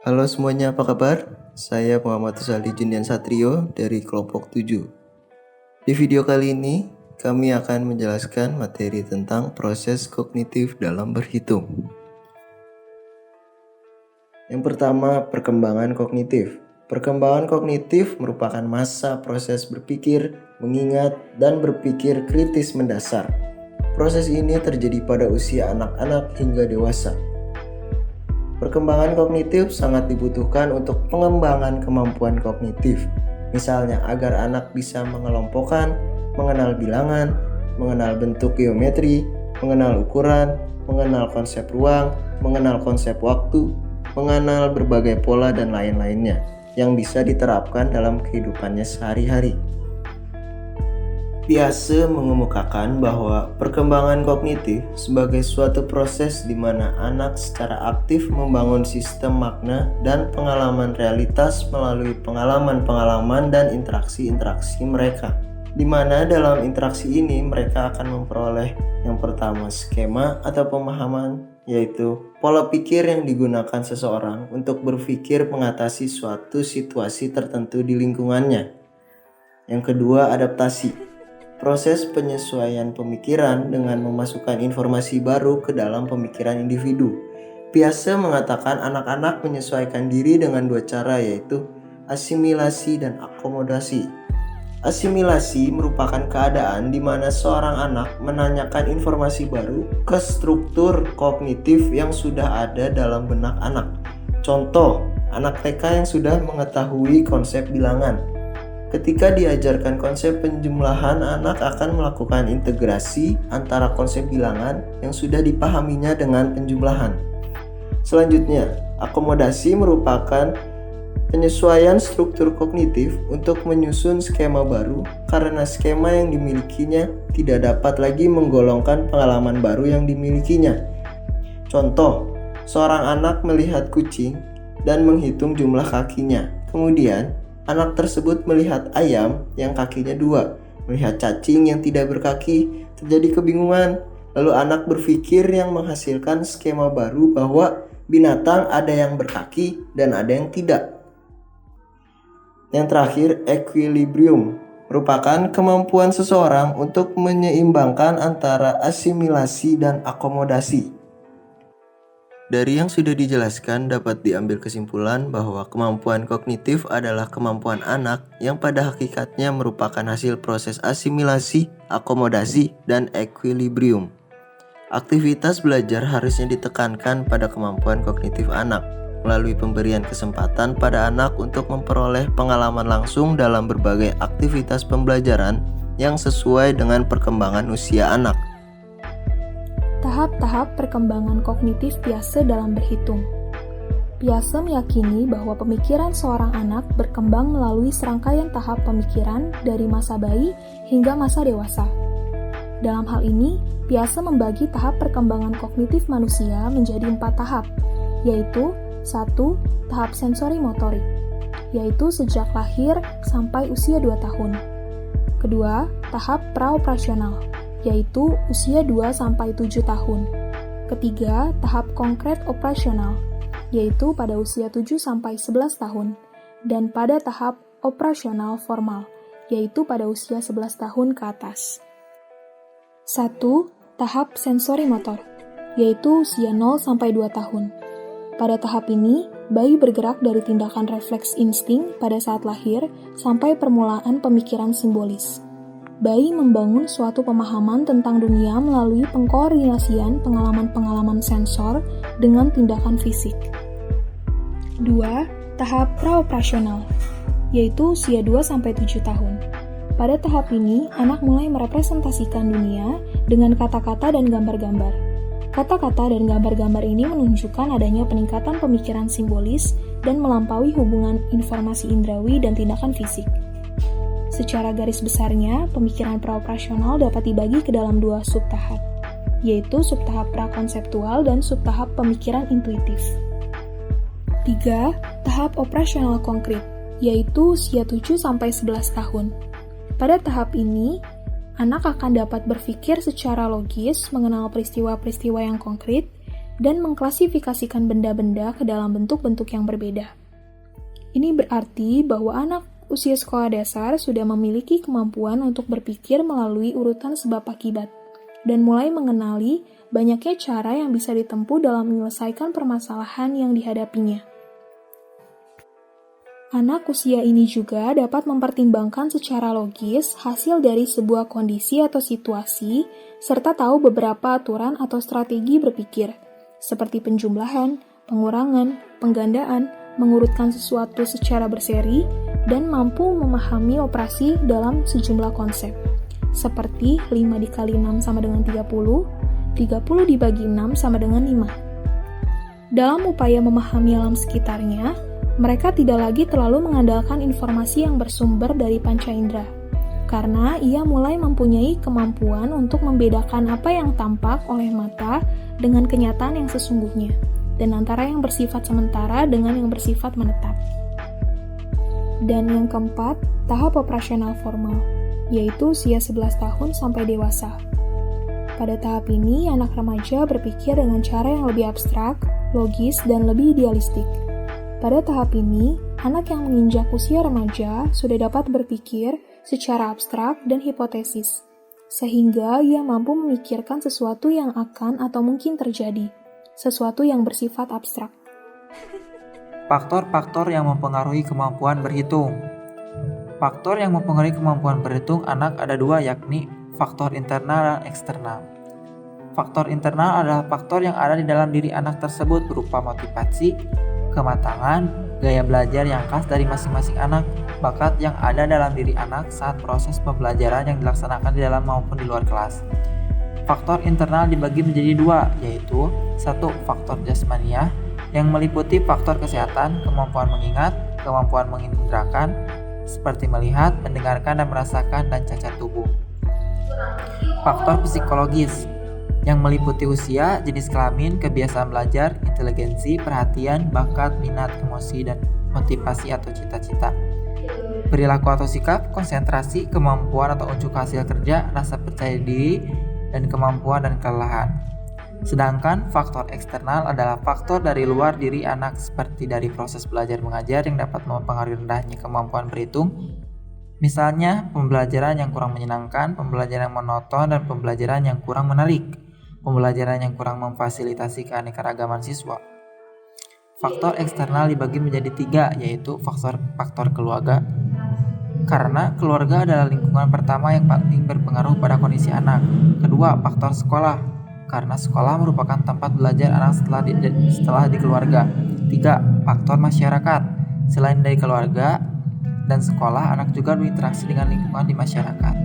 Halo semuanya, apa kabar? Saya Muhammad Tusali Jundian Satrio dari kelompok 7. Di video kali ini, kami akan menjelaskan materi tentang proses kognitif dalam berhitung. Yang pertama, perkembangan kognitif. Perkembangan kognitif merupakan masa proses berpikir, mengingat, dan berpikir kritis mendasar. Proses ini terjadi pada usia anak-anak hingga dewasa. Perkembangan kognitif sangat dibutuhkan untuk pengembangan kemampuan kognitif. Misalnya agar anak bisa mengelompokkan, mengenal bilangan, mengenal bentuk geometri, mengenal ukuran, mengenal konsep ruang, mengenal konsep waktu, mengenal berbagai pola dan lain-lainnya yang bisa diterapkan dalam kehidupannya sehari-hari. Biasa mengemukakan bahwa perkembangan kognitif sebagai suatu proses di mana anak secara aktif membangun sistem makna dan pengalaman realitas melalui pengalaman-pengalaman dan interaksi-interaksi mereka. Di mana dalam interaksi ini mereka akan memperoleh yang pertama skema atau pemahaman, yaitu pola pikir yang digunakan seseorang untuk berpikir mengatasi suatu situasi tertentu di lingkungannya. Yang kedua, adaptasi. Proses penyesuaian pemikiran dengan memasukkan informasi baru ke dalam pemikiran individu. Biasa mengatakan anak-anak menyesuaikan diri dengan dua cara, yaitu asimilasi dan akomodasi. Asimilasi merupakan keadaan di mana seorang anak menanyakan informasi baru ke struktur kognitif yang sudah ada dalam benak anak. Contoh, anak TK yang sudah mengetahui konsep bilangan. Ketika diajarkan konsep penjumlahan, anak akan melakukan integrasi antara konsep bilangan yang sudah dipahaminya dengan penjumlahan. Selanjutnya, akomodasi merupakan penyesuaian struktur kognitif untuk menyusun skema baru karena skema yang dimilikinya tidak dapat lagi menggolongkan pengalaman baru yang dimilikinya. Contoh, seorang anak melihat kucing dan menghitung jumlah kakinya. Kemudian, anak tersebut melihat ayam yang kakinya 2, melihat cacing yang tidak berkaki, terjadi kebingungan. Lalu anak berpikir yang menghasilkan skema baru bahwa binatang ada yang berkaki dan ada yang tidak. Yang terakhir, equilibrium merupakan kemampuan seseorang untuk menyeimbangkan antara asimilasi dan akomodasi. Dari yang sudah dijelaskan dapat diambil kesimpulan bahwa kemampuan kognitif adalah kemampuan anak yang pada hakikatnya merupakan hasil proses asimilasi, akomodasi, dan equilibrium. Aktivitas belajar harusnya ditekankan pada kemampuan kognitif anak melalui pemberian kesempatan pada anak untuk memperoleh pengalaman langsung dalam berbagai aktivitas pembelajaran yang sesuai dengan perkembangan usia anak. Tahap-tahap perkembangan kognitif Piaget dalam berhitung. Piaget meyakini bahwa pemikiran seorang anak berkembang melalui serangkaian tahap pemikiran dari masa bayi hingga masa dewasa. Dalam hal ini, Piaget membagi tahap perkembangan kognitif manusia menjadi 4 tahap, yaitu 1. Tahap sensori motorik, yaitu sejak lahir sampai usia 2 tahun. Kedua, tahap praoperasional, yaitu usia 2-7 tahun. Ketiga, tahap konkret operasional, yaitu pada usia 7-11 tahun. Dan pada tahap operasional formal, yaitu pada usia 11 tahun ke atas. 1. Tahap sensori motor, yaitu usia 0-2 tahun. Pada tahap ini, bayi bergerak dari tindakan refleks insting pada saat lahir sampai permulaan pemikiran simbolis. Bayi membangun suatu pemahaman tentang dunia melalui pengkoordinasian pengalaman-pengalaman sensor dengan tindakan fisik. 2. Tahap praoperasional, yaitu usia 2-7 tahun. Pada tahap ini, anak mulai merepresentasikan dunia dengan kata-kata dan gambar-gambar. Kata-kata dan gambar-gambar ini menunjukkan adanya peningkatan pemikiran simbolis dan melampaui hubungan informasi indrawi dan tindakan fisik. Secara garis besarnya, pemikiran praoperasional dapat dibagi ke dalam 2 subtahap, yaitu subtahap prakonseptual dan subtahap pemikiran intuitif. 3. Tahap operasional konkret, yaitu usia 7-11 tahun. Pada tahap ini, anak akan dapat berpikir secara logis, mengenal peristiwa-peristiwa yang konkret, dan mengklasifikasikan benda-benda ke dalam bentuk-bentuk yang berbeda. Ini berarti bahwa anak usia sekolah dasar sudah memiliki kemampuan untuk berpikir melalui urutan sebab akibat, dan mulai mengenali banyaknya cara yang bisa ditempuh dalam menyelesaikan permasalahan yang dihadapinya. Anak usia ini juga dapat mempertimbangkan secara logis hasil dari sebuah kondisi atau situasi, serta tahu beberapa aturan atau strategi berpikir, seperti penjumlahan, pengurangan, penggandaan, mengurutkan sesuatu secara berseri, dan mampu memahami operasi dalam sejumlah konsep, seperti 5 dikali 6 sama dengan 30, 30 dibagi 6 sama dengan 5. Dalam upaya memahami alam sekitarnya, mereka tidak lagi terlalu mengandalkan informasi yang bersumber dari panca indera, karena ia mulai mempunyai kemampuan untuk membedakan apa yang tampak oleh mata dengan kenyataan yang sesungguhnya, dan antara yang bersifat sementara dengan yang bersifat menetap. Dan yang keempat, tahap operasional formal, yaitu usia 11 tahun sampai dewasa. Pada tahap ini, anak remaja berpikir dengan cara yang lebih abstrak, logis, dan lebih idealistik. Pada tahap ini, anak yang menginjak usia remaja sudah dapat berpikir secara abstrak dan hipotesis, sehingga ia mampu memikirkan sesuatu yang akan atau mungkin terjadi, sesuatu yang bersifat abstrak. Faktor-faktor yang mempengaruhi kemampuan berhitung. Faktor yang mempengaruhi kemampuan berhitung anak ada dua, yakni faktor internal dan eksternal. Faktor internal adalah faktor yang ada di dalam diri anak tersebut berupa motivasi, kematangan, gaya belajar yang khas dari masing-masing anak, bakat yang ada dalam diri anak saat proses pembelajaran yang dilaksanakan di dalam maupun di luar kelas. Faktor internal dibagi menjadi dua, yaitu 1. Faktor jasmaniah, yang meliputi faktor kesehatan, kemampuan mengingat, kemampuan mengindrakan, seperti melihat, mendengarkan, dan merasakan, dan cacat tubuh. Faktor psikologis, yang meliputi usia, jenis kelamin, kebiasaan belajar, inteligensi, perhatian, bakat, minat, emosi, dan motivasi atau cita-cita. Perilaku atau sikap, konsentrasi, kemampuan atau unjuk hasil kerja, rasa percaya diri, dan kemampuan dan kelelahan. Sedangkan faktor eksternal adalah faktor dari luar diri anak seperti dari proses belajar mengajar yang dapat mempengaruhi rendahnya kemampuan berhitung. Misalnya, pembelajaran yang kurang menyenangkan, pembelajaran yang monoton, dan pembelajaran yang kurang menarik. Pembelajaran yang kurang memfasilitasi keanekaragaman siswa. Faktor eksternal dibagi menjadi 3, yaitu faktor keluarga. Karena keluarga adalah lingkungan pertama yang paling berpengaruh pada kondisi anak. Kedua, faktor sekolah. Karena sekolah merupakan tempat belajar anak setelah di keluarga. 3, faktor masyarakat. Selain dari keluarga dan sekolah, anak juga berinteraksi dengan lingkungan di masyarakat.